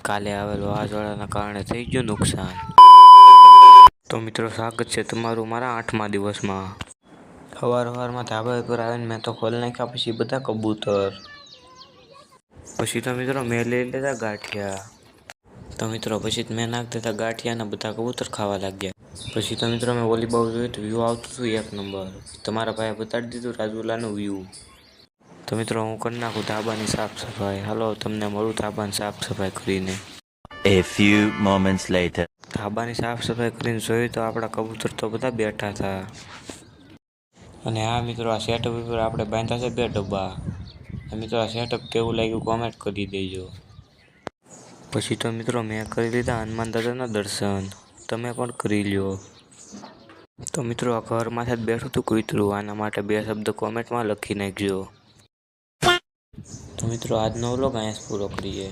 કાલે આવેલ વાવાઝોડાના કારણે થઈ ગયું નુકસાન। તો મિત્રો સ્વાગત છે તમારું મારા 8મા દિવસમાં। સવારમાં ધાબા ઉપર આવીને મેં તો ખોલી નાખ્યા પછી બધા કબૂતર। પછી તો મિત્રો મેં લઈ લીધા ગાંઠિયા। તો મિત્રો પછી મેં નાખી દીધા ગાંઠિયાને બધા કબૂતર ખાવા લાગ્યા। પછી તો મિત્રો મેં વોલીબોલ જોયું તો વ્યૂ આવતું હતું 1 નંબર। તમારા ભાઈએ બતાડી દીધું રાજુલાનું વ્યૂ। તો મિત્રો હું કરી નાખું ધાબાની સાફ સફાઈ। હાલો તમને મળું ધાબાની સાફ સફાઈ કરીને। A few moments later. ધાબાની સાફ સફાઈ કરીને જોયું તો આપણા કબૂતર તો બધા બેઠા હતા। અને હા મિત્રો આ સેટઅપ ઉપર આપણે બાંધ્યા છે 2 ડબ્બા। મિત્રો આ સેટઅપ કેવું લાગ્યું કોમેન્ટ કરી દેજો। પછી તો મિત્રો મેં કરી લીધા હનુમાન દાદાના દર્શન, તમે પણ કરી લ્યો। તો મિત્રો આ ઘરમાંથી જ બેઠું હતું કૂતરું, આના માટે 2 શબ્દ કોમેન્ટમાં લખી નાખજો। તો મિત્રો આજનો વ્લોગ અહીંયા જ પૂરો કરીએ।